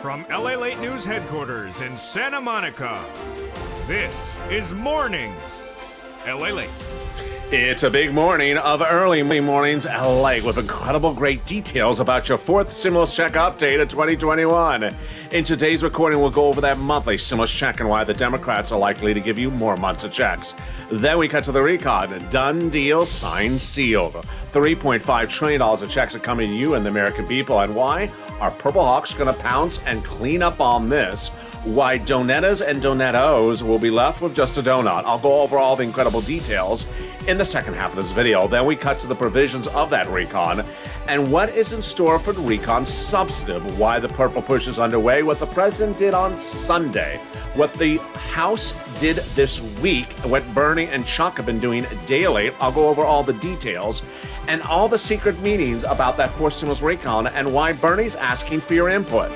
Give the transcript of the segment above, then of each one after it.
From LALATE News Headquarters in Santa Monica, this is Mornings LALATE. It's a big morning of early mornings LA with incredible great details about your fourth stimulus check update of 2021. In today's recording, we'll go over that monthly stimulus check and why the Democrats are likely to give you more months of checks. Then we cut to the recon. Done deal, signed, sealed. $3.5 trillion of checks are coming to you and the American people. And why? Are Purple Hawks going to pounce and clean up on this? Why Donettas and Donettos will be left with just a donut. I'll go over all the incredible details in the second half of this video. Then we cut to the provisions of that recon and what is in store for the recon substantive, why the purple push is underway, what the president did on Sunday, what the House did this week, what Bernie and Chuck have been doing daily. I'll go over all the details and all the secret meetings about that fourth stimulus recon and why Bernie's asking for your input.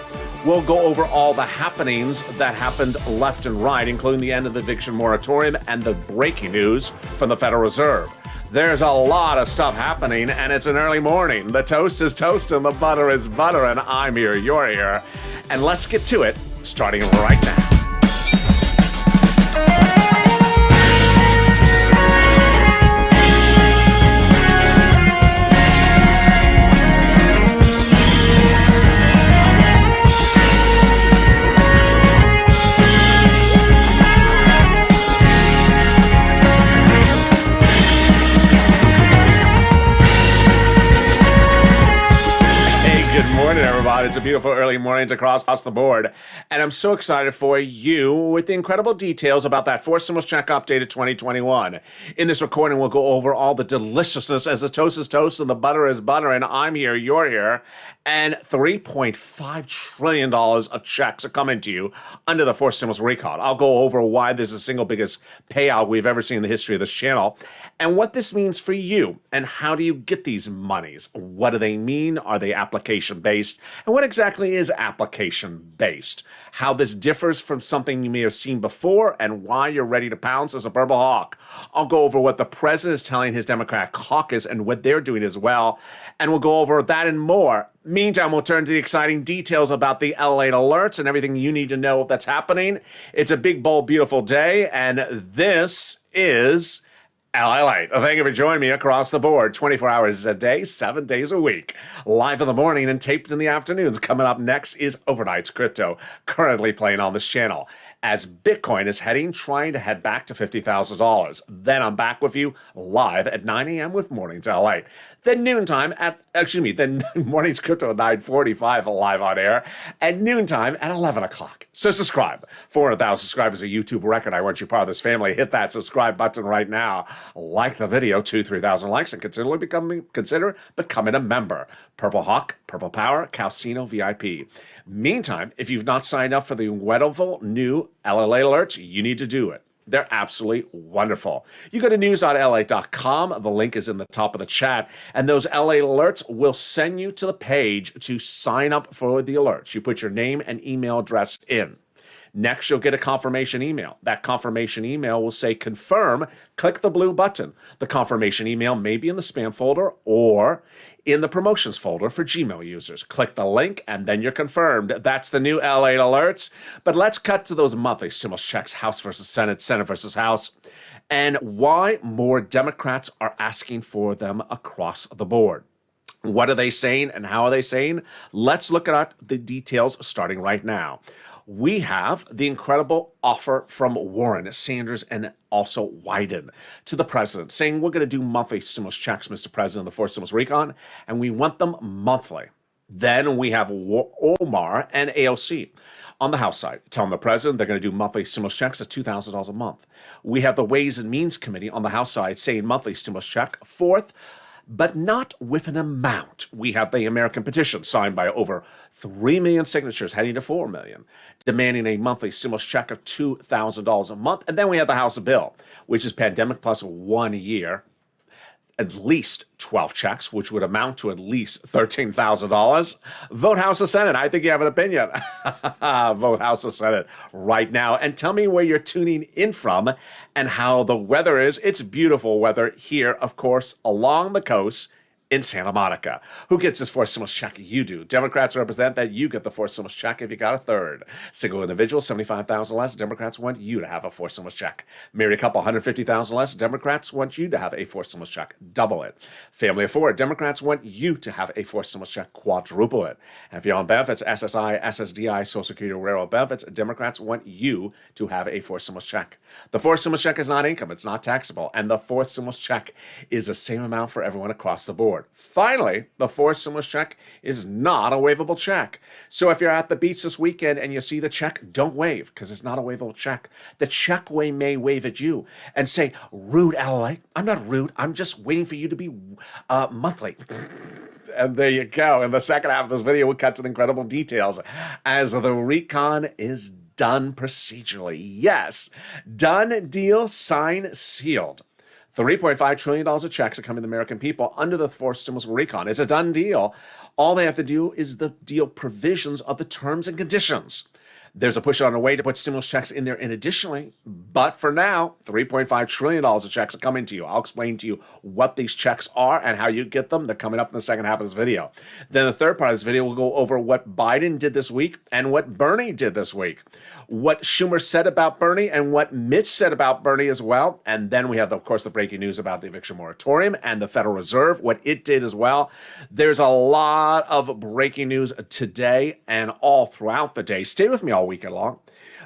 We'll go over all the happenings that happened left and right, including the end of the eviction moratorium and the breaking news from the Federal Reserve. There's a lot of stuff happening, and it's an early morning. The toast is toast and the butter is butter, and I'm here, you're here. And let's get to it, starting right now. It's a beautiful early morning across the board, and I'm so excited for you with the incredible details about that fourth stimulus check update of 2021. In this recording, we'll go over all the deliciousness as the toast is toast and the butter is butter, and I'm here, you're here, and $3.5 trillion of checks are coming to you under the fourth stimulus recon. I'll go over why this is the single biggest payout we've ever seen in the history of this channel, and what this means for you, and how do you get these monies? What do they mean? Are they application-based? And what exactly is application-based? How this differs from something you may have seen before and why you're ready to pounce as a Purple Hawk. I'll go over what the president is telling his Democratic caucus and what they're doing as well. And we'll go over that and more. Meantime, we'll turn to the exciting details about the LALATE alerts and everything you need to know that's happening. It's a big, bold, beautiful day, and this is LALATE. Thank you for joining me across the board, 24 hours a day, 7 days a week. Live in the morning and taped in the afternoons. Coming up next is Overnight's Crypto, currently playing on this channel, as Bitcoin is trying to head back to $50,000. Then I'm back with you live at 9 a.m. with Mornings LALATE. Then then Mornings Crypto at 9:45 live on air, and noontime at 11 o'clock. So subscribe. 400,000 subscribers, a YouTube record. I want you part of this family. Hit that subscribe button right now. Like the video, 2,000-3,000 likes, and consider becoming a member. Purple Hawk, Purple Power, Calcino VIP. Meantime, if you've not signed up for the wonderful new LALATE alerts, you need to do it. They're absolutely wonderful. You go to news.la.com. The link is in the top of the chat. And those LALATE alerts will send you to the page to sign up for the alerts. You put your name and email address in. Next, you'll get a confirmation email. That confirmation email will say confirm. Click the blue button. The confirmation email may be in the spam folder or in the promotions folder for Gmail users. Click the link and then you're confirmed. That's the new LALATE alerts. But let's cut to those monthly stimulus checks, House versus Senate, Senate versus House, and why more Democrats are asking for them across the board. What are they saying and how are they saying? Let's look at the details starting right now. We have the incredible offer from Warren, Sanders, and also Wyden to the president, saying we're going to do monthly stimulus checks, Mr. President, the fourth stimulus recon, and we want them monthly. Then we have Omar and AOC on the House side, telling the president they're going to do monthly stimulus checks at $2,000 a month. We have the Ways and Means Committee on the House side saying monthly stimulus check, fourth, but not with an amount. We have the American petition signed by over 3 million signatures, heading to 4 million, demanding a monthly stimulus check of $2,000 a month. And then we have the House bill, which is pandemic plus 1 year, at least 12 checks, which would amount to at least $13,000. Vote House or Senate. I think you have an opinion. Vote House or Senate right now. And tell me where you're tuning in from and how the weather is. It's beautiful weather here, of course, along the coast in Santa Monica. Who gets this fourth stimulus check? You do. Democrats represent that you get the fourth stimulus check if you got a third. Single individual, $75,000 less. Democrats want you to have a fourth stimulus check. Married couple, $150,000 less. Democrats want you to have a fourth stimulus check. Double it. Family of four, Democrats want you to have a fourth stimulus check. Quadruple it. And if you're on benefits, SSI, SSDI, Social Security, railroad benefits, Democrats want you to have a fourth stimulus check. The fourth stimulus check is not income. It's not taxable. And the fourth stimulus check is the same amount for everyone across the board. Finally, the fourth stimulus check is not a waivable check. So if you're at the beach this weekend and you see the check, don't wave, because it's not a waivable check. The checkway may wave at you and say, rude ally. I'm not rude. I'm just waiting for you to be monthly. And there you go. In the second half of this video, we'll cut to the incredible details as the recon is done procedurally. Yes, done, deal, sign, sealed. $3.5 trillion of checks are coming to the American people under the fourth stimulus recon. It's a done deal. All they have to do is the deal provisions of the terms and conditions. There's a push on the way to put stimulus checks in there in additionally. But for now, $3.5 trillion of checks are coming to you. I'll explain to you what these checks are and how you get them. They're coming up in the second half of this video. Then the third part of this video will go over what Biden did this week and what Bernie did this week. What Schumer said about Bernie and what Mitch said about Bernie as well. And then we have, of course, the breaking news about the eviction moratorium and the Federal Reserve, what it did as well. There's a lot of breaking news today and all throughout the day. Stay with me all weekend long.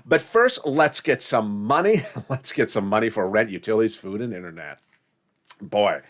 But first, let's get some money. Let's get some money for rent, utilities, food, and internet. Boy,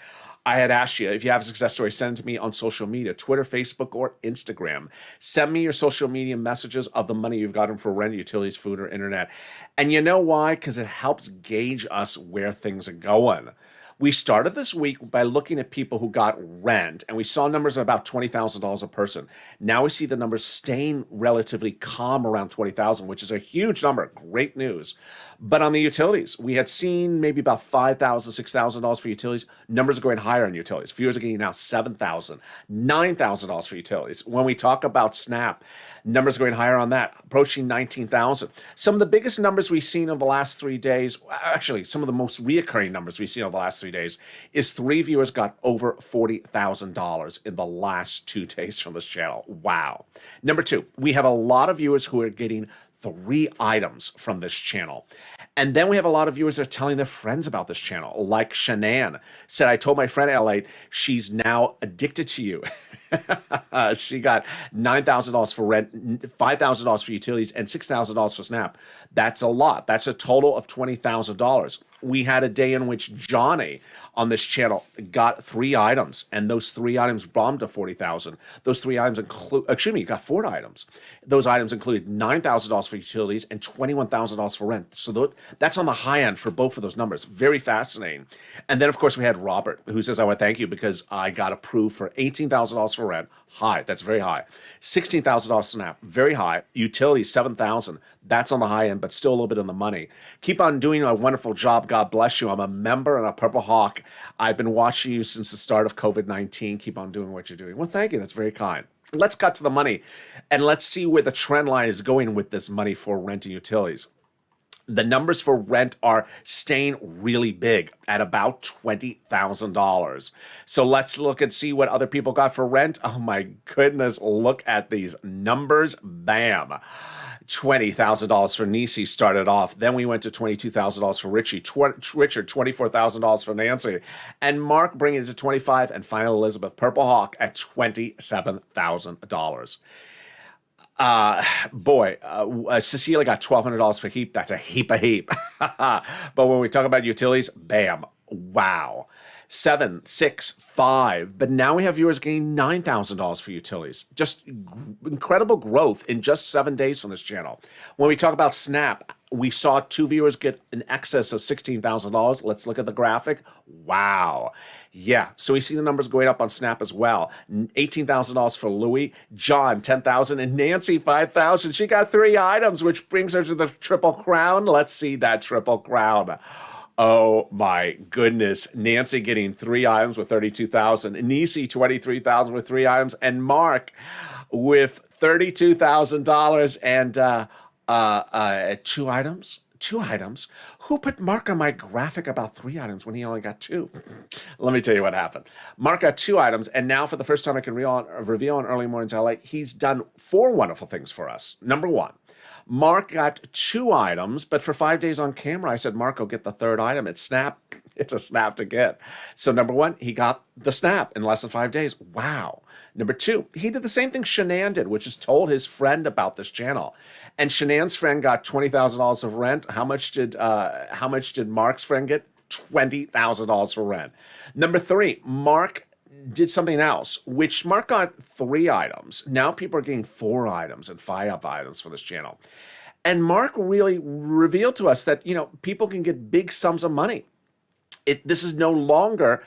I had asked you, if you have a success story, send it to me on social media, Twitter, Facebook, or Instagram. Send me your social media messages of the money you've gotten for rent, utilities, food, or internet. And you know why? Because it helps gauge us where things are going. We started this week by looking at people who got rent, and we saw numbers of about $20,000 a person. Now we see the numbers staying relatively calm around $20,000, which is a huge number. Great news. But on the utilities, we had seen maybe about $5,000, $6,000 for utilities. Numbers are going higher on utilities. Viewers are getting now $7,000, $9,000 for utilities. When we talk about SNAP, numbers are going higher on that, approaching 19,000. Some of the biggest numbers we've seen over the last 3 days, actually, some of the most reoccurring numbers we've seen over the last 3 days, is 3 viewers got over $40,000 in the last 2 days from this channel. Wow. Number 2, we have a lot of viewers who are getting 3 items from this channel. And then we have a lot of viewers that are telling their friends about this channel, like Shanann said, I told my friend LALATE, she's now addicted to you. She got $9,000 for rent, $5,000 for utilities, and $6,000 for SNAP. That's a lot. That's a total of $20,000. We had a day in which Johnny on this channel got 3 items, and those 3 items bombed to $40,000. Those 3 items include, you got 4 items. Those items included $9,000 for utilities and $21,000 for rent. So that's on the high end for both of those numbers. Very fascinating. And then, of course, we had Robert, who says, I want to thank you because I got approved for $18,000 for rent. High. That's very high. $16,000 SNAP. Very high. Utilities, $7,000. That's on the high end, but still a little bit on the money. Keep on doing a wonderful job. God bless you. I'm a member and a Purple Hawk. I've been watching you since the start of COVID-19. Keep on doing what you're doing. Well, thank you. That's very kind. Let's cut to the money, and let's see where the trend line is going with this money for rent and utilities. The numbers for rent are staying really big at about $20,000. So let's look and see what other people got for rent. Oh my goodness, look at these numbers. Bam. $20,000 for Nisi started off. Then we went to $22,000 for Richard, $24,000 for Nancy, and Mark bringing it to $25,000, and finally Elizabeth Purple Hawk at $27,000. Cecilia got $1,200 for heap. That's a heap. But when we talk about utilities, bam, wow. 7, 6, 5. But now we have viewers getting $9,000 for utilities. Just incredible growth in just 7 days from this channel. When we talk about SNAP, we saw 2 viewers get in excess of $16,000. Let's look at the graphic. Wow. Yeah, so we see the numbers going up on SNAP as well. $18,000 for Louie, John, $10,000, and Nancy, $5,000. She got 3 items, which brings her to the Triple Crown. Let's see that Triple Crown. Oh my goodness. Nancy getting 3 items with $32,000. Nisi, $23,000 with 3 items. And Mark with $32,000 and 2 items. 2 items? Who put Mark on my graphic about 3 items when he only got 2? Let me tell you what happened. Mark got 2 items, and now for the first time I can reveal on Early Mornings LA, he's done 4 wonderful things for us. Number 1, Mark got 2 items, but for 5 days on camera, I said, Mark, go get the 3rd item. It's Snap. It's a Snap to get. So number 1, he got the Snap in less than 5 days. Wow. Number 2, he did the same thing Shanann did, which is told his friend about this channel. And Shanann's friend got $20,000 of rent. How much did Mark's friend get? $20,000 for rent. Number 3, Mark did something else, which Mark got 3 items. Now people are getting 4 items and 5 items for this channel. And Mark really revealed to us that, people can get big sums of money. This is no longer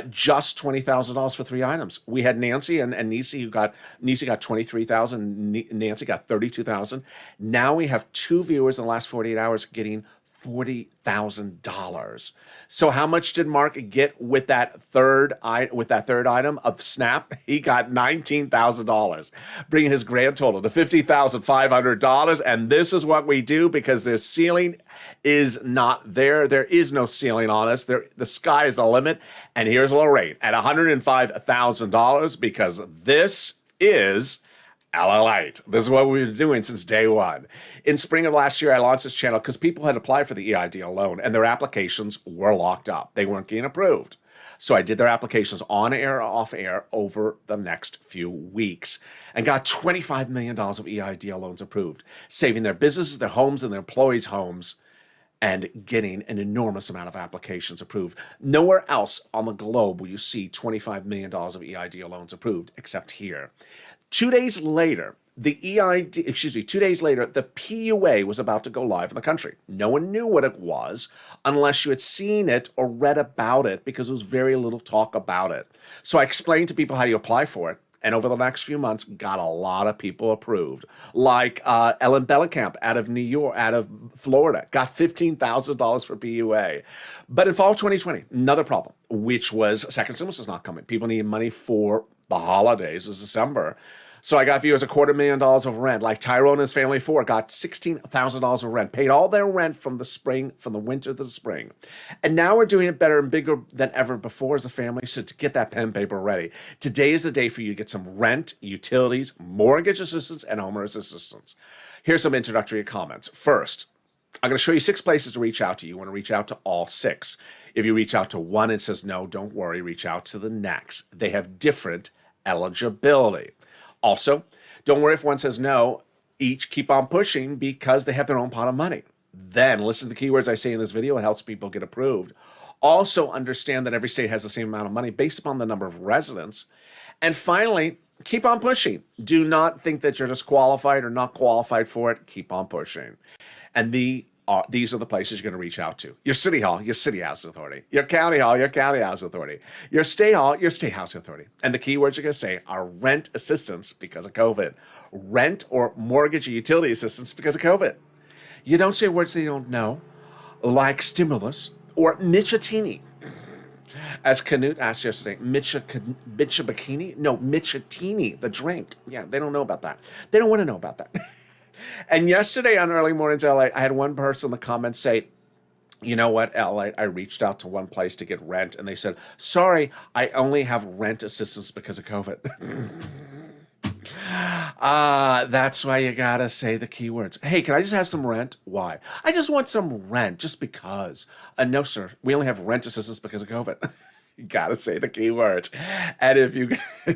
just $20,000 for 3 items. We had Nancy and Nisi got $23,000. Nancy got $32,000. Now we have 2 viewers in the last 48 hours getting $40,000. So how much did Mark get with that third item of Snap? He got $19,000, bringing his grand total to $50,500. And this is what we do because their ceiling is not there. There is no ceiling on us. The sky is the limit. And here's LALATE at $105,000 because this is LALATE. This is what we've been doing since day 1. In spring of last year, I launched this channel because people had applied for the EID loan and their applications were locked up. They weren't getting approved. So I did their applications on air, off air over the next few weeks and got $25 million of EID loans approved, saving their businesses, their homes, and their employees' homes, and getting an enormous amount of applications approved. Nowhere else on the globe will you see $25 million of EID loans approved except here. 2 days later, the PUA was about to go live in the country. No one knew what it was unless you had seen it or read about it because there was very little talk about it. So I explained to people how you apply for it. And over the next few months, got a lot of people approved. Like Ellen Bellenkamp out of Florida, got $15,000 for PUA. But in fall of 2020, another problem, which was second stimulus is not coming. People need money for the holidays. It's December. So I got viewers $250,000 of rent. Like Tyrone and his family of 4 got $16,000 of rent, paid all their rent from the winter to the spring. And now we're doing it better and bigger than ever before as a family. So to get that pen and paper ready, today is the day for you to get some rent, utilities, mortgage assistance, and homeowners assistance. Here's some introductory comments. First, I'm going to show you 6 places to reach out to. You want to reach out to all 6. If you reach out to one and says no, don't worry, reach out to the next. They have different eligibility. Also, don't worry if one says no, each keep on pushing because they have their own pot of money. Then listen to the keywords I say in this video. It helps people get approved. Also understand that every state has the same amount of money based upon the number of residents. And finally, keep on pushing. Do not think that you're disqualified or not qualified for it. Keep on pushing. And these are the places you're going to reach out to. Your city hall, your city housing authority. Your county hall, your county housing authority. Your state hall, your state housing authority. And the keywords you're going to say are rent assistance because of COVID. Rent or mortgage or utility assistance because of COVID. You don't say words they don't know, like stimulus or Mitchatini. As Canute asked yesterday, Mitchabikini? No, Mitchatini, the drink. Yeah, they don't know about that. They don't want to know about that. And yesterday on Early Mornings LA, I had one person in the comments say, you know what, LA, I reached out to one place to get rent, and they said, sorry, I only have rent assistance because of COVID. That's why you gotta say the keywords. Hey, can I just have some rent? Why? I just want some rent, just because. No, sir, we only have rent assistance because of COVID. You gotta say the keyword. And if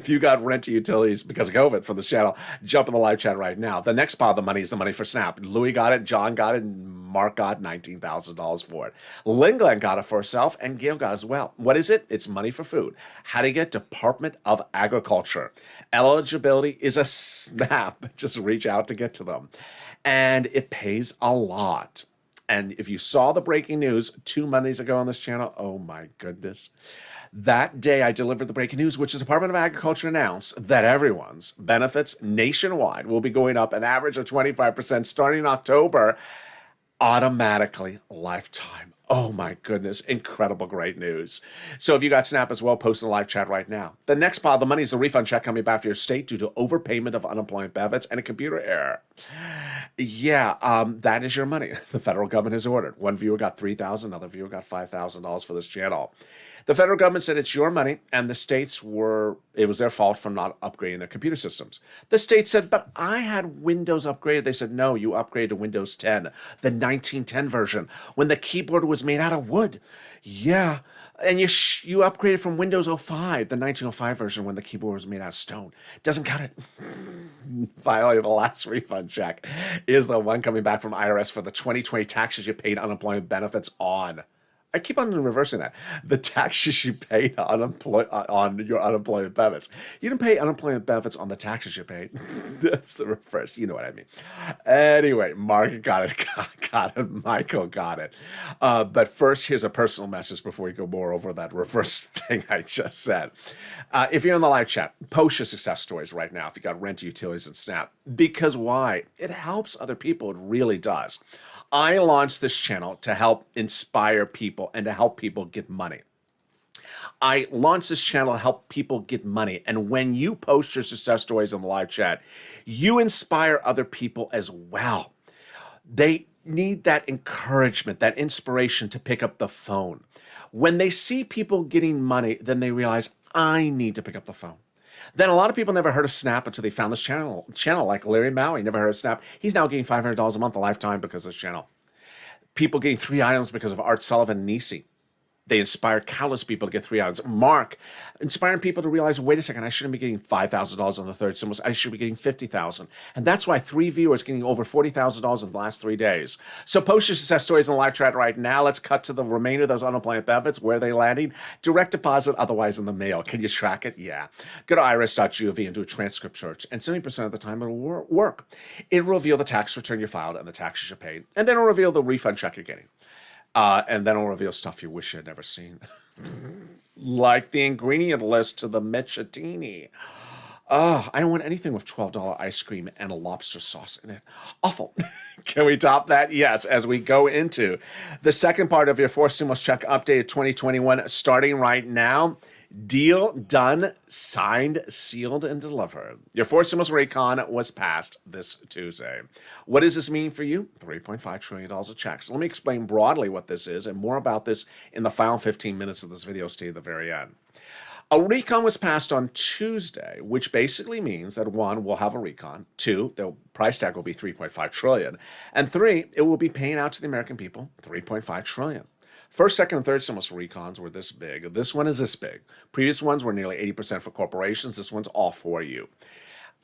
you got rent utilities because of COVID from this channel, jump in the live chat right now. The next part of the money is the money for Snap. Louis got it, John got it, and Mark got $19,000 for it. Lingland got it for herself, and Gail got it as well. What is it? It's money for food. How do you get Department of Agriculture? Eligibility is a Snap. Just reach out to get to them. And it pays a lot. And if you saw the breaking news 2 Mondays ago on this channel, oh my goodness. That day I delivered the breaking news, which the Department of Agriculture announced that everyone's benefits nationwide will be going up an average of 25% starting in October, automatically lifetime. Oh my goodness, incredible, great news. So if you got Snap as well, post in the live chat right now. The next pile of the money is a refund check coming back to your state due to overpayment of unemployment benefits and a computer error. Yeah, that is your money. The federal government has ordered. One viewer got $3,000, another viewer got $5,000 for this channel. The federal government said it's your money, and the states it was their fault for not upgrading their computer systems. The state said, but I had Windows upgraded. They said, no, you upgraded to Windows 10, the 1910 version, when the keyboard was made out of wood. Yeah, and you upgraded from Windows 05, the 1905 version, when the keyboard was made out of stone. Doesn't cut it. Finally, the last refund check is the one coming back from IRS for the 2020 taxes you paid unemployment benefits on. I keep on reversing that. The taxes you paid on your unemployment benefits. You didn't pay unemployment benefits on the taxes you paid. That's the reverse. You know what I mean. Anyway, Mark got it. Got it. Michael got it. But first, here's a personal message before we go more over that reverse thing I just said. If you're in the live chat, post your success stories right now if you got rent, utilities, and Snap. Because why? It helps other people. It really does. I launched this channel to help inspire people and to help people get money. I launched this channel to help people get money. And when you post your success stories in the live chat, you inspire other people as well. They need that encouragement, that inspiration to pick up the phone. When they see people getting money, then they realize, I need to pick up the phone. Then a lot of people never heard of Snap until they found this channel like Larry Maui, never heard of Snap. He's now getting $500 a month a lifetime because of this channel. People getting 3 items because of Art Sullivan and Nisi. They inspire countless people to get 3 items. Mark, inspiring people to realize, wait a second, I shouldn't be getting $5,000 on the third stimulus. I should be getting $50,000. And that's why 3 viewers getting over $40,000 in the last 3 days. So post your success stories in the live chat right now. Let's cut to the remainder of those unemployment benefits. Where are they landing? Direct deposit, otherwise in the mail. Can you track it? Yeah. Go to irs.gov and do a transcript search. And 70% of the time it'll work. It'll reveal the tax return you filed and the taxes you paid. And then it'll reveal the refund check you're getting. And then it'll reveal stuff you wish you had never seen. Like the ingredient list to the Mechatini. Oh, I don't want anything with $12 ice cream and a lobster sauce in it. Awful. Can we top that? Yes, as we go into the second part of your forced stimulus check update 2021, starting right now. Deal done, signed, sealed, and delivered. Your forced stimulus recon was passed this Tuesday. What does this mean for you? $3.5 trillion of checks. Let me explain broadly what this is and more about this in the final 15 minutes of this video. Stay at the very end. A recon was passed on Tuesday, which basically means that 1, we'll have a recon. 2, the price tag will be $3.5 trillion. And 3, it will be paying out to the American people $3.5 trillion. First, second, and third stimulus recons were this big. This one is this big. Previous ones were nearly 80% for corporations. This one's all for you.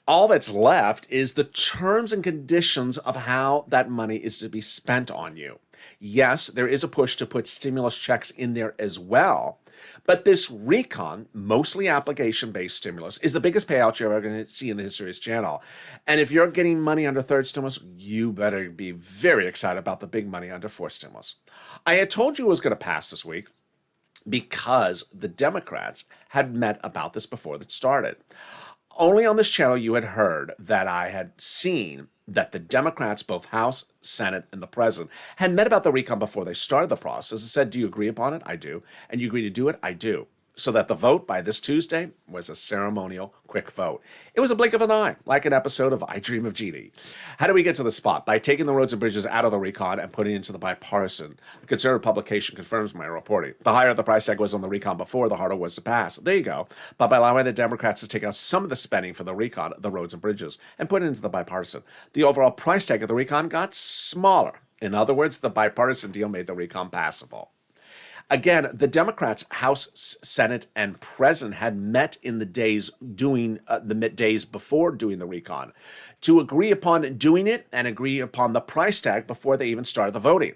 All that's left is the terms and conditions of how that money is to be spent on you. Yes, there is a push to put stimulus checks in there as well. But this recon, mostly application-based stimulus, is the biggest payout you're ever going to see in the history of this channel. And if you're getting money under third stimulus, you better be very excited about the big money under fourth stimulus. I had told you it was going to pass this week because the Democrats had met about this before it started. Only on this channel you had heard that I had seen that the Democrats, both House, Senate, and the President, had met about the recon before they started the process and said, do you agree upon it? I do. And you agree to do it? I do. So that the vote by this Tuesday was a ceremonial, quick vote. It was a blink of an eye, like an episode of I Dream of Jeannie. How do we get to the spot? By taking the roads and bridges out of the recon and putting it into the bipartisan. The conservative publication confirms my reporting. The higher the price tag was on the recon before, the harder it was to pass. There you go. But by allowing the Democrats to take out some of the spending for the recon, the roads and bridges, and put it into the bipartisan, the overall price tag of the recon got smaller. In other words, the bipartisan deal made the recon passable. Again, the Democrats, House, Senate, and President had met in the days before doing the recon to agree upon doing it and agree upon the price tag before they even started the voting.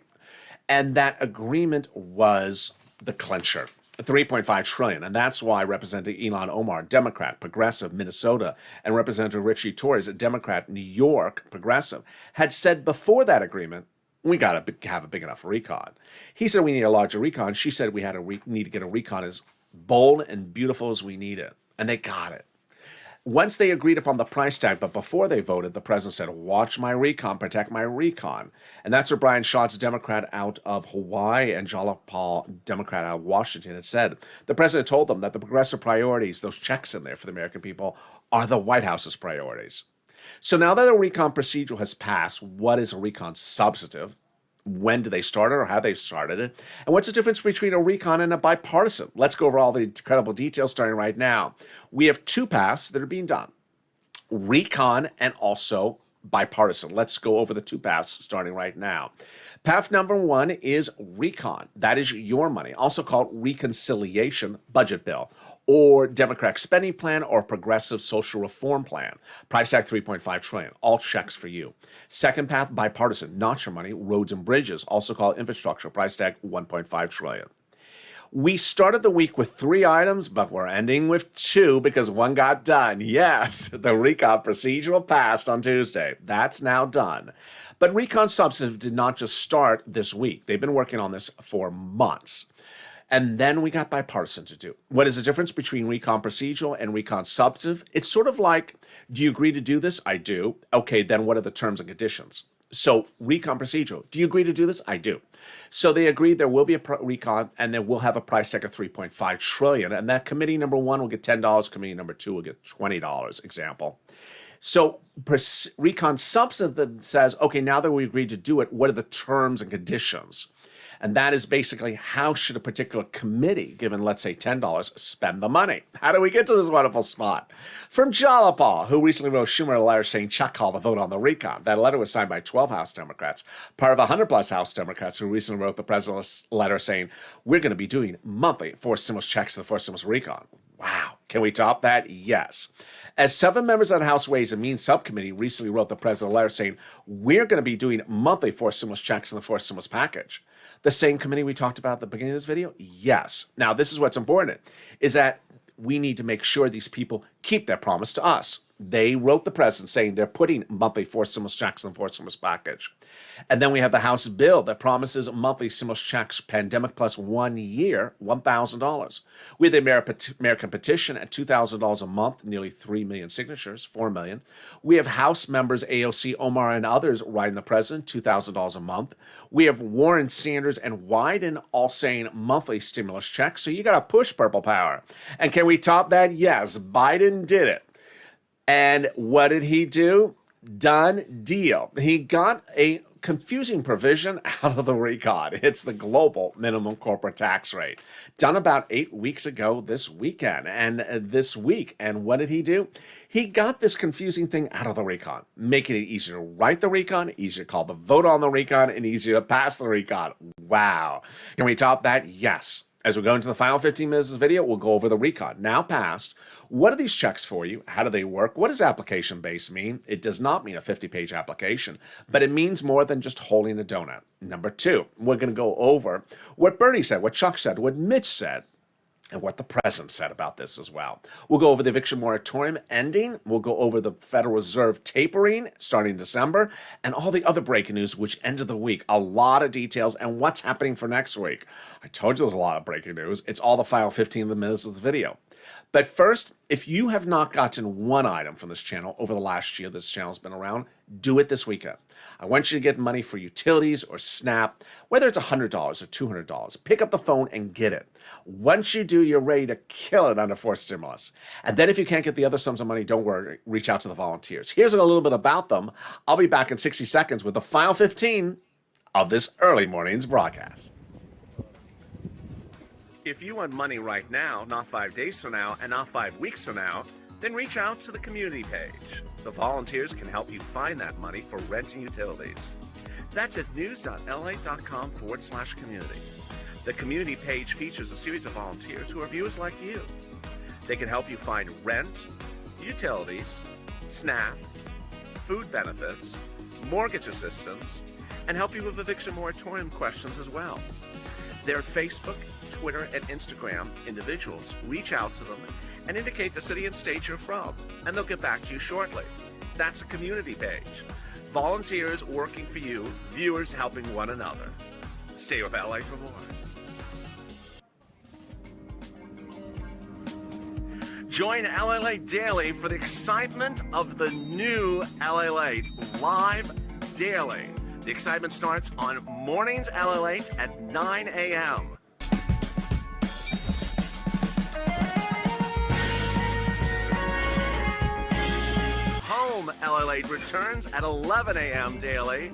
And that agreement was the clincher. $3.5 trillion. And that's why Representative Ilhan Omar, Democrat, Progressive, Minnesota, and Representative Richie Torres, a Democrat, New York, Progressive, had said before that agreement, we got to have a big enough recon. He said we need a larger recon. She said we need to get a recon as bold and beautiful as we need it. And they got it. Once they agreed upon the price tag, but before they voted, the president said, watch my recon, protect my recon. And that's where Brian Schatz, Democrat out of Hawaii, and Jalapal, Democrat out of Washington, had said. The president told them that the progressive priorities, those checks in there for the American people, are the White House's priorities. So now that a recon procedural has passed, what is a recon substantive? When do they start it, or how they started it? And what's the difference between a recon and a bipartisan? Let's go over all the incredible details starting right now. We have two paths that are being done, recon and also bipartisan. Let's go over the two paths starting right now. Path number one is recon. That is your money, also called reconciliation budget bill, or Democratic spending plan, or progressive social reform plan. Price tag $3.5 trillion. All checks for you. Second path, bipartisan, not your money, roads and bridges, also called infrastructure. Price tag $1.5 trillion. We started the week with 3 items, but we're ending with 2 because one got done. Yes, the recon procedural passed on Tuesday. That's now done. But recon substantive did not just start this week. They've been working on this for months. And then we got bipartisan to do. What is the difference between recon procedural and recon substantive? It's sort of like, do you agree to do this? I do. Okay, then what are the terms and conditions? So recon procedural, do you agree to do this? I do. So they agreed there will be a recon, and then we'll have a price tag of $3.5 trillion. And that committee number 1 will get $10. Committee number 2 will get $20, example. So recon substantive says, okay, now that we agreed to do it, what are the terms and conditions? And that is basically, how should a particular committee, given, let's say, $10, spend the money? How do we get to this wonderful spot? From Jalapal, who recently wrote Schumer a letter saying Chuck called the vote on the recon. That letter was signed by 12 House Democrats, part of 100-plus House Democrats who recently wrote the president's letter saying, we're going to be doing monthly forced stimulus checks to the forced stimulus recon. Wow. Can we top that? Yes. As 7 members of the House Ways and Means Subcommittee recently wrote the president a letter saying, we're going to be doing monthly forced stimulus checks in the forced stimulus package. The same committee we talked about at the beginning of this video? Yes. Now, this is what's important, is that we need to make sure these people keep their promise to us. They wrote the president saying they're putting monthly forced stimulus checks in the forced stimulus package. And then we have the House bill that promises monthly stimulus checks, pandemic plus 1 year, $1,000. We have the American petition at $2,000 a month, nearly 3 million signatures, 4 million. We have House members, AOC, Omar, and others writing the president, $2,000 a month. We have Warren, Sanders, and Wyden all saying monthly stimulus checks. So you got to push purple power. And can we top that? Yes, Biden did it. And what did he do? Done deal. He got a confusing provision out of the recon. It's the global minimum corporate tax rate. Done about 8 weeks ago this weekend and this week. And what did he do? He got this confusing thing out of the recon, making it easier to write the recon, easier to call the vote on the recon, and easier to pass the recon. Wow. Can we top that? Yes. As we go into the final 15 minutes of this video, we'll go over the recon. Now passed, what are these checks for you? How do they work? What does application-based mean? It does not mean a 50-page application, but it means more than just holding a donut. Number 2, we're going to go over what Bernie said, what Chuck said, what Mitch said, and what the president said about this as well. We'll go over the eviction moratorium ending. We'll go over the Federal Reserve tapering starting in December, and all the other breaking news which ended the week. A lot of details and what's happening for next week. I told you there's a lot of breaking news. It's all the final 15 minutes of this video. But first, if you have not gotten one item from this channel over the last year this channel's been around, do it this weekend. I want you to get money for utilities or SNAP, whether it's $100 or $200. Pick up the phone and get it. Once you do, you're ready to kill it under forced stimulus. And then if you can't get the other sums of money, don't worry, reach out to the volunteers. Here's a little bit about them. I'll be back in 60 seconds with the final 15 of this early morning's broadcast. If you want money right now, not 5 days from now, and not 5 weeks from now, then reach out to the community page. The volunteers can help you find that money for rent and utilities. That's at news.la.com/community. The community page features a series of volunteers who are viewers like you. They can help you find rent, utilities, SNAP, food benefits, mortgage assistance, and help you with eviction moratorium questions as well. They're Facebook, Twitter, and Instagram individuals. Reach out to them and indicate the city and state you're from, and they'll get back to you shortly. That's a community page. Volunteers working for you, viewers helping one another. Stay with LA for more. Join LALATE Daily for the excitement of the new LALATE live daily. The excitement starts on Mornings LALATE at 9 a.m. Home LALATE returns at 11 a.m. daily.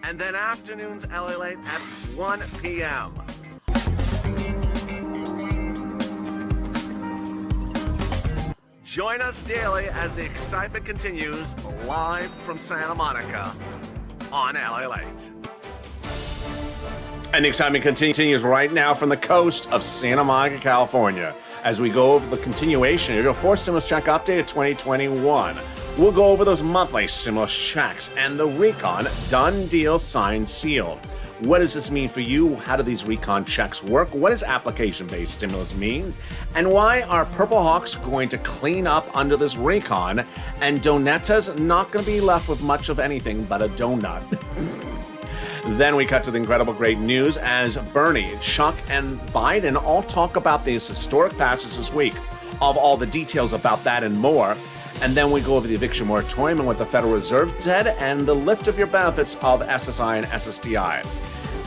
And then afternoons LALATE at 1 p.m. Join us daily as the excitement continues live from Santa Monica on LALATE. And the excitement continues right now from the coast of Santa Monica, California, as we go over the continuation of your fourth stimulus check update of 2021. We'll go over those monthly stimulus checks and the recon done deal signed sealed. What does this mean for you? How do these recon checks work? What does application-based stimulus mean? And why are Purple Hawks going to clean up under this recon and Doneta's not going to be left with much of anything but a donut? Then we cut to the incredible great news as Bernie, Chuck, and Biden all talk about this historic passage this week of all the details about that and more. And then we go over the eviction moratorium and what the Federal Reserve said and the lift of your benefits of SSI and SSDI.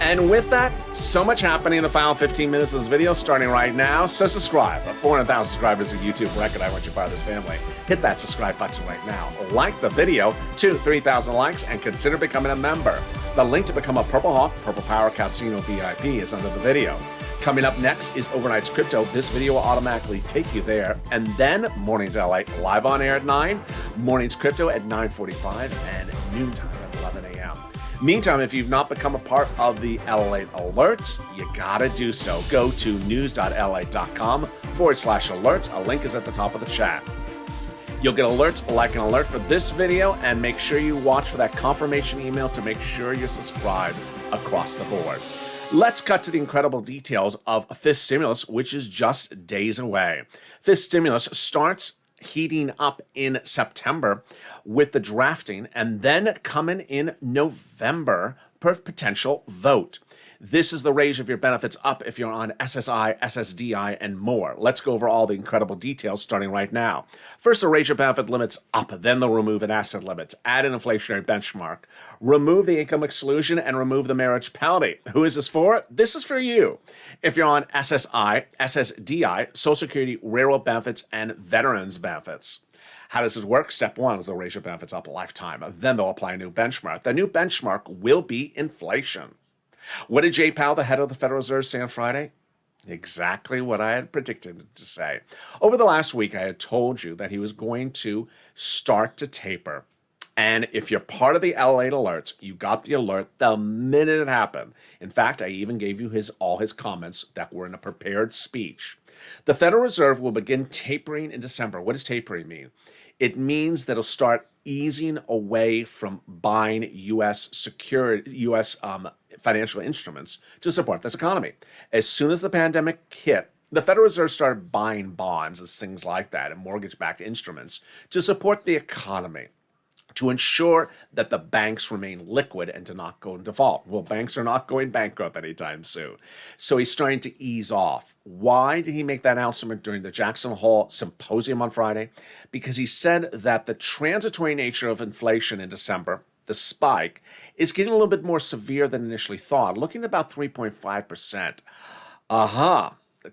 And with that, so much happening in the final 15 minutes of this video starting right now. So subscribe. At 400,000 subscribers of YouTube record, I want you part of this family. Hit that subscribe button right now. Like the video to 3,000 likes and consider becoming a member. The link to become a Purple Hawk, Purple Power Casino VIP is under the video. Coming up next is Overnight's Crypto. This video will automatically take you there. And then Mornings LA live on air at 9, Mornings Crypto at 9:45, and noontime at 11 a.m. Meantime, if you've not become a part of the LALATE alerts, you gotta do so. Go to news.lalate.com/alerts. A link is at the top of the chat. You'll get alerts like an alert for this video, and make sure you watch for that confirmation email to make sure you're subscribed across the board. Let's cut to the incredible details of fifth stimulus, which is just days away. Fifth stimulus starts heating up in September with the drafting and then coming in November per potential vote. This is the raise of your benefits up if you're on SSI, SSDI, and more. Let's go over all the incredible details starting right now. First, they'll raise your benefit limits up, then they'll remove an asset limits, add an inflationary benchmark, remove the income exclusion, and remove the marriage penalty. Who is this for? This is for you. If you're on SSI, SSDI, Social Security, railroad benefits, and veterans benefits. How does it work? Step one is they'll raise your benefits up a lifetime. Then they'll apply a new benchmark. The new benchmark will be inflation. What did Jay Powell, the head of the Federal Reserve, say on Friday? Exactly what I had predicted to say. Over the last week, I had told you that he was going to start to taper. And if you're part of the LALATE alerts, you got the alert the minute it happened. In fact, I even gave you all his comments that were in a prepared speech. The Federal Reserve will begin tapering in December. What does tapering mean? It means that it'll start easing away from buying U.S. financial instruments to support this economy. As soon as the pandemic hit, the Federal Reserve started buying bonds and things like that and mortgage-backed instruments to support the economy, to ensure that the banks remain liquid and to not go in default. Well, banks are not going bankrupt anytime soon. So he's starting to ease off. Why did he make that announcement during the Jackson Hole Symposium on Friday? Because he said that the transitory nature of inflation in December, the spike, is getting a little bit more severe than initially thought, looking at about 3.5%.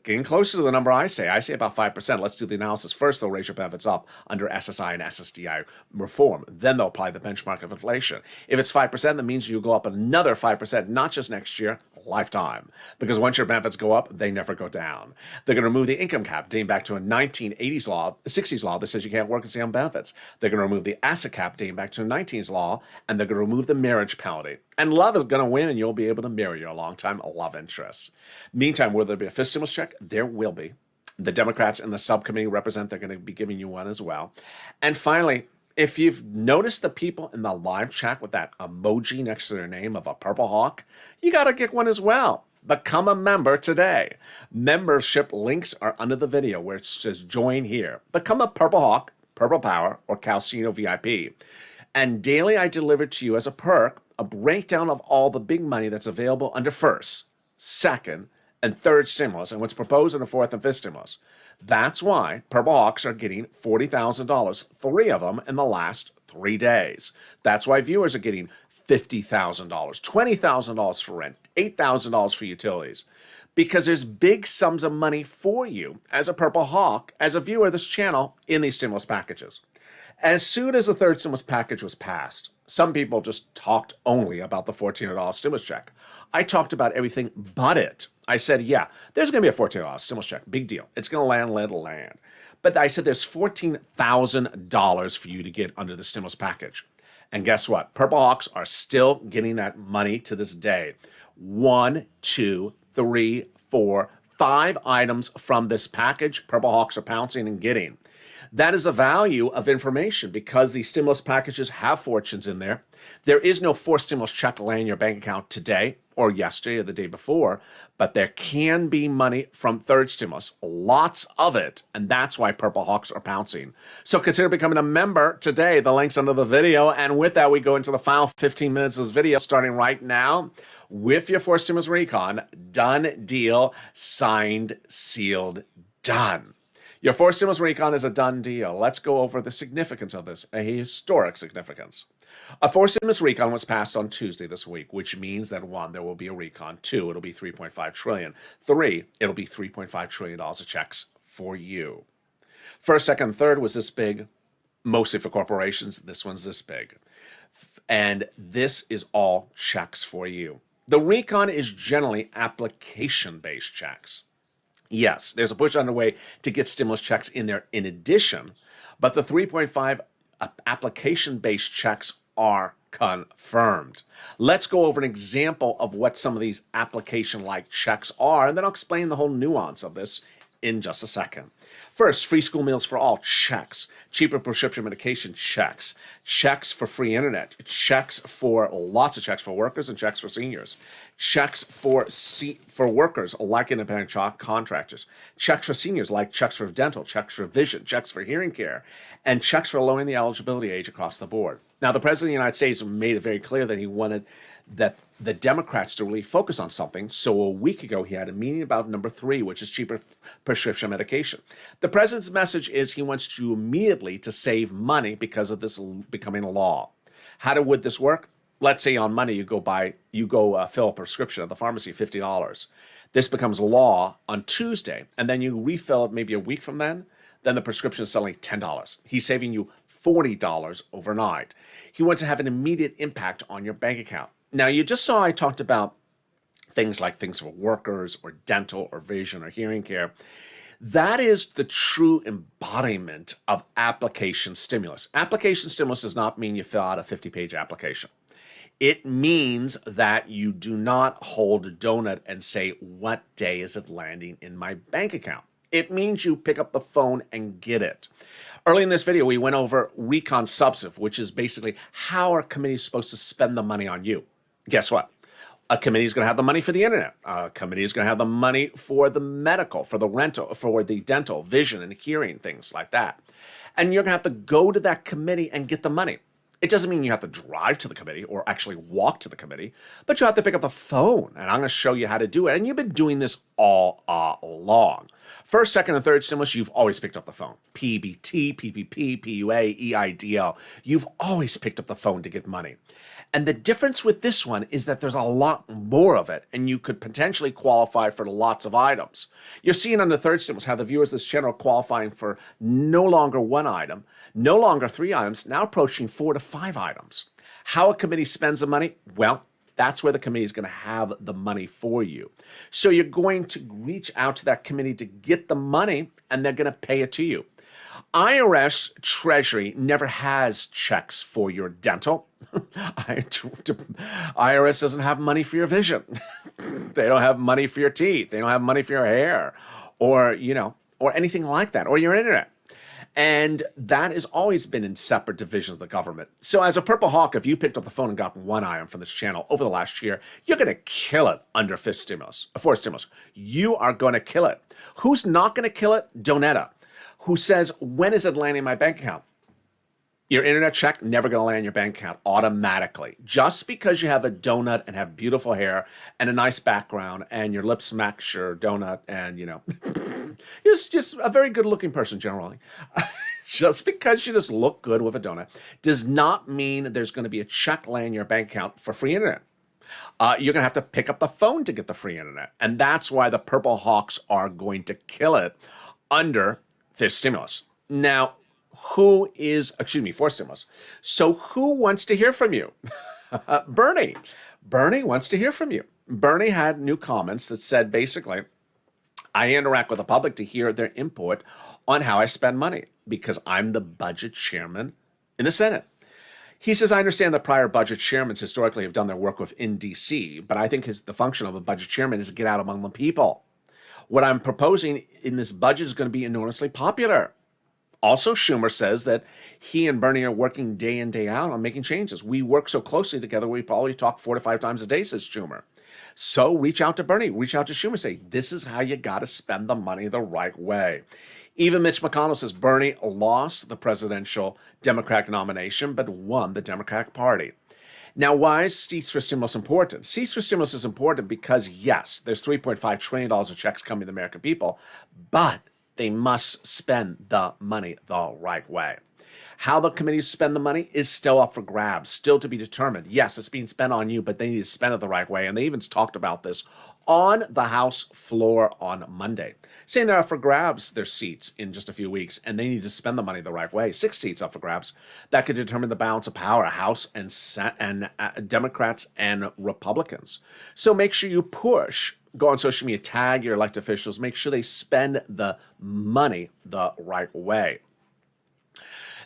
Getting closer to the number I say. I say about 5%. Let's do the analysis first. They'll raise your benefits up under SSI and SSDI reform. Then they'll apply the benchmark of inflation. If it's 5%, that means you go up another 5%, not just next year, lifetime. Because once your benefits go up, they never go down. They're going to remove the income cap, dating back to a 1960s law that says you can't work and stay on benefits. They're going to remove the asset cap, dating back to a 19s law, and they're going to remove the marriage penalty. And love is going to win, and you'll be able to marry your longtime love interests. Meantime, will there be a fifth stimulus check? There will be. The Democrats in the subcommittee represent, they're going to be giving you one as well. And finally, if you've noticed the people in the live chat with that emoji next to their name of a purple hawk, you got to get one as well. Become a member today. Membership links are under the video where it says join here. Become a Purple Hawk, Purple Power, or Calcino VIP. And daily I deliver to you as a perk a breakdown of all the big money that's available under first, second, and third stimulus and what's proposed in the fourth and fifth stimulus. That's why Purple Hawks are getting $40,000, 3 of them in the last 3 days. That's why viewers are getting $50,000, $20,000 for rent, $8,000 for utilities, because there's big sums of money for you as a Purple Hawk, as a viewer of this channel, in these stimulus packages. As soon as the third stimulus package was passed, some people just talked only about the $1,400 stimulus check. I talked about everything but it. I said, yeah, there's going to be a $1,400 stimulus check. Big deal. It's going to land, let it land. But I said there's $14,000 for you to get under the stimulus package. And guess what? Purple Hawks are still getting that money to this day. 1, 2, 3, 4, 5 items from this package Purple Hawks are pouncing and getting. That is the value of information, because these stimulus packages have fortunes in there. There is no fourth stimulus check to land in your bank account today or yesterday or the day before, but there can be money from third stimulus, lots of it, and that's why Purple Hawks are pouncing. So consider becoming a member today. The link's under the video, and with that, we go into the final 15 minutes of this video, starting right now with your fourth stimulus recon. Done deal, signed, sealed, done. Your fourth stimulus recon is a done deal. Let's go over the significance of this, a historic significance. A fourth stimulus recon was passed on Tuesday this week, which means that 1, there will be a recon. 2, it'll be $3.5 trillion. 3, it'll be $3.5 trillion of checks for you. First, second, third was this big, mostly for corporations. This one's this big. And this is all checks for you. The recon is generally application-based checks. Yes, there's a push underway to get stimulus checks in there in addition, but the 3.5 application-based checks are confirmed. Let's go over an example of what some of these application-like checks are, and then I'll explain the whole nuance of this in just a second. First, free school meals for all, checks. Cheaper prescription medication, checks. Checks for free internet. Checks for lots of checks for workers and checks for seniors. Checks for workers like independent contractors. Checks for seniors like checks for dental, checks for vision, checks for hearing care, and checks for lowering the eligibility age across the board. Now, the President of the United States made it very clear that he wanted that the Democrats to really focus on something. So a week ago, he had a meeting about number 3, which is cheaper prescription medication. The president's message is he wants to immediately to save money because of this becoming a law. How would this work? Let's say on Monday you go fill a prescription at the pharmacy, $50. This becomes law on Tuesday, and then you refill it maybe a week from then. Then the prescription is selling $10. He's saving you $40 overnight. He wants to have an immediate impact on your bank account. Now, you just saw I talked about things for workers or dental or vision or hearing care. That is the true embodiment of application stimulus. Application stimulus does not mean you fill out a 50-page application. It means that you do not hold a donut and say, what day is it landing in my bank account? It means you pick up the phone and get it. Early in this video, we went over recon substantive, which is basically how are committees supposed to spend the money on you? Guess what? A committee is going to have the money for the internet. A committee is going to have the money for the medical, for the rental, for the dental, vision, and hearing, things like that. And you're going to have to go to that committee and get the money. It doesn't mean you have to drive to the committee or actually walk to the committee, but you have to pick up the phone, and I'm going to show you how to do it. And you've been doing this all along. First, second, and third stimulus, you've always picked up the phone. PBT, PPP, PUA, EIDL. You've always picked up the phone to get money. And the difference with this one is that there's a lot more of it, and you could potentially qualify for lots of items. You're seeing on the third stimulus how the viewers of this channel are qualifying for no longer 1 item, no longer 3 items, now approaching 4 to 5 items. How a committee spends the money? Well, that's where the committee is going to have the money for you. So you're going to reach out to that committee to get the money, and they're going to pay it to you. IRS Treasury never has checks for your dental. IRS doesn't have money for your vision. They don't have money for your teeth. They don't have money for your hair or anything like that, or your internet. And that has always been in separate divisions of the government. So as a Purple Hawk, if you picked up the phone and got 1 item from this channel over the last year, you're going to kill it under fourth stimulus. You are going to kill it. Who's not going to kill it? Donetta, who says, when is it landing in my bank account? Your internet check never going to land in your bank account automatically. Just because you have a donut and have beautiful hair and a nice background and your lips match your donut and, you're just a very good looking person generally. Just because you just look good with a donut does not mean there's going to be a check land in your bank account for free internet. You're going to have to pick up the phone to get the free internet. And that's why the Purple Hawks are going to kill it under fifth stimulus. Now, fourth stimulus. So who wants to hear from you? Bernie. Bernie wants to hear from you. Bernie had new comments that said, basically, I interact with the public to hear their input on how I spend money because I'm the budget chairman in the Senate. He says, I understand that prior budget chairmen historically have done their work within D.C., but I think the function of a budget chairman is to get out among the people. What I'm proposing in this budget is going to be enormously popular. Also, Schumer says that he and Bernie are working day in, day out on making changes. We work so closely together, we probably talk 4 to 5 times a day, says Schumer. So reach out to Bernie, reach out to Schumer, say, this is how you got to spend the money the right way. Even Mitch McConnell says Bernie lost the presidential Democratic nomination, but won the Democratic Party. Now, why is seats for stimulus important? Seats for stimulus is important because, yes, there's $3.5 trillion of checks coming to the American people, but they must spend the money the right way. How the committees spend the money is still up for grabs, still to be determined. Yes, it's being spent on you, but they need to spend it the right way. And they even talked about this on the House floor on Monday, saying they're up for grabs, their seats in just a few weeks, and they need to spend the money the right way. 6 seats up for grabs. That could determine the balance of power, House and Democrats and Republicans. So make sure you push. Go on social media, tag your elected officials, make sure they spend the money the right way.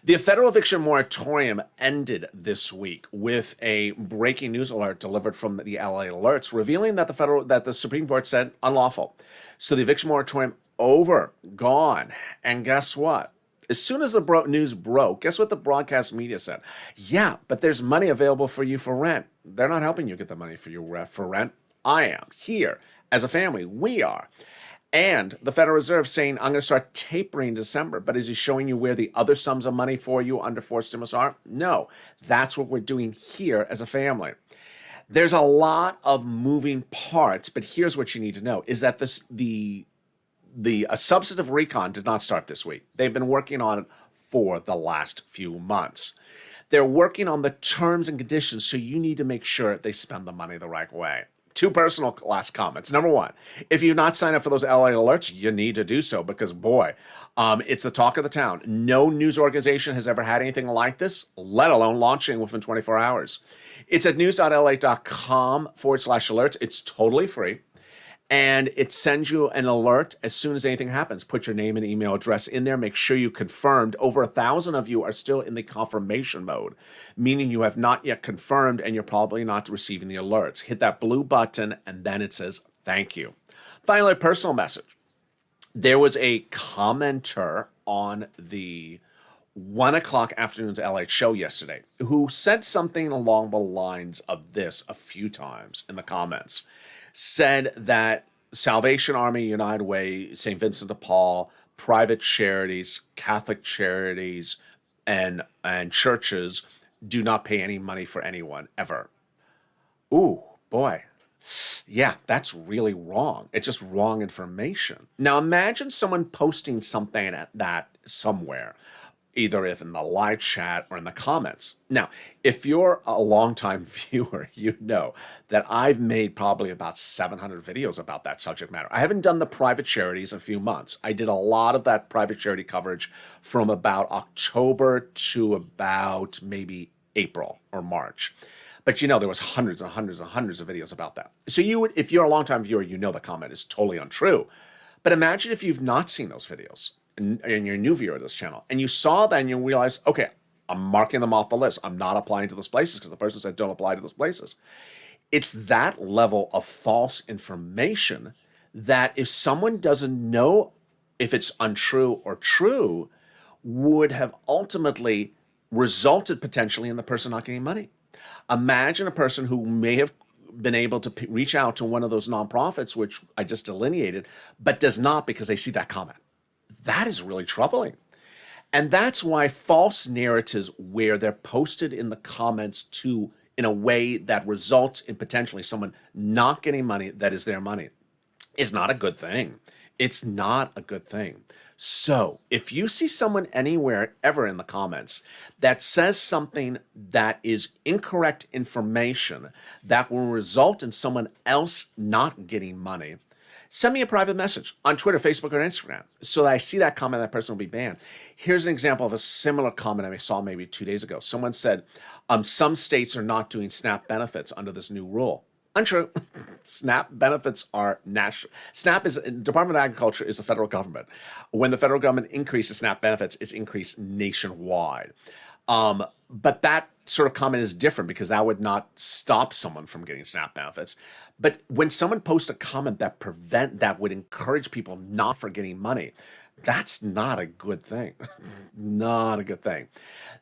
The federal eviction moratorium ended this week with a breaking news alert delivered from the LA Alerts, revealing that the Supreme Court said unlawful. So the eviction moratorium over, gone. And guess what? As soon as the news broke, guess what the broadcast media said? Yeah, but there's money available for you for rent. They're not helping you get the money for rent. I am here as a family. We are. And the Federal Reserve saying, I'm going to start tapering in December. But is he showing you where the other sums of money for you under fourth stimulus are? No, that's what we're doing here as a family. There's a lot of moving parts, but here's what you need to know is that the substantive recon did not start this week. They've been working on it for the last few months. They're working on the terms and conditions, so you need to make sure they spend the money the right way. 2 personal last comments. Number 1, if you've not signed up for those LA alerts, you need to do so because, boy, it's the talk of the town. No news organization has ever had anything like this, let alone launching within 24 hours. It's at news.la.com/alerts. It's totally free. And it sends you an alert as soon as anything happens. Put your name and email address in there. Make sure you confirmed. Over 1,000 of you are still in the confirmation mode, meaning you have not yet confirmed and you're probably not receiving the alerts. Hit that blue button and then it says thank you. Finally, a personal message. There was a commenter on the 1 o'clock afternoon's LA show yesterday who said something along the lines of this a few times in the comments. Said that Salvation Army, United Way, St. Vincent de Paul, private charities, Catholic charities, and churches do not pay any money for anyone ever. Ooh, boy. Yeah, that's really wrong. It's just wrong information. Now imagine someone posting something at that somewhere, either if in the live chat or in the comments. Now, if you're a longtime viewer, you know that I've made probably about 700 videos about that subject matter. I haven't done the private charities in a few months. I did a lot of that private charity coverage from about October to about maybe April or March. But there was hundreds and hundreds and hundreds of videos about that. So if you're a longtime viewer, you know the comment is totally untrue. But imagine if you've not seen those videos. And you're a new viewer of this channel, and you saw that and you realize, okay, I'm marking them off the list. I'm not applying to those places because the person said don't apply to those places. It's that level of false information that if someone doesn't know if it's untrue or true, would have ultimately resulted potentially in the person not getting money. Imagine a person who may have been able to reach out to one of those nonprofits, which I just delineated, but does not because they see that comment. That is really troubling. And that's why false narratives, where they're posted in the comments in a way that results in potentially someone not getting money that is their money, is not a good thing. It's not a good thing. So if you see someone anywhere ever in the comments that says something that is incorrect information that will result in someone else not getting money, send me a private message on Twitter, Facebook, or Instagram so that I see that comment, that person will be banned. Here's an example of a similar comment I saw maybe 2 days ago. Someone said, some states are not doing SNAP benefits under this new rule. Untrue. SNAP benefits are national. SNAP is, Department of Agriculture is the federal government. When the federal government increases SNAP benefits, it's increased nationwide. But that sort of comment is different because that would not stop someone from getting SNAP benefits. But when someone posts a comment that would encourage people not for getting money, that's not a good thing. Not a good thing.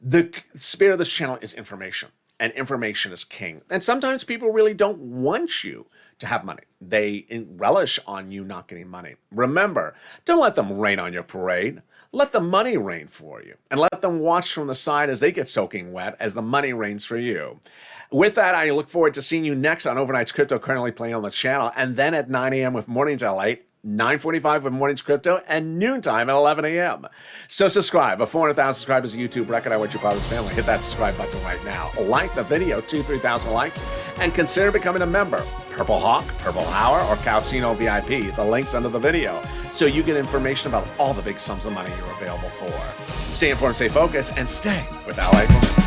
The spirit of this channel is information. And information is king. And sometimes people really don't want you to have money. They relish on you not getting money. Remember, don't let them rain on your parade. Let the money rain for you. And let them watch from the side as they get soaking wet as the money rains for you. With that, I look forward to seeing you next on Overnight's Crypto, currently playing on the channel. And then at 9 a.m. with Mornings LALATE, 9:45 with Mornings Crypto, and noontime at 11 a.m. So subscribe. A 400,000 subscribers YouTube record. I want your father's family. Hit that subscribe button right now. Like the video, 2,000-3,000 likes, and consider becoming a member. Purple Hawk, Purple Hour, or Calcino VIP. The link's under the video, so you get information about all the big sums of money you're available for. Stay informed, stay focused, and stay with LA.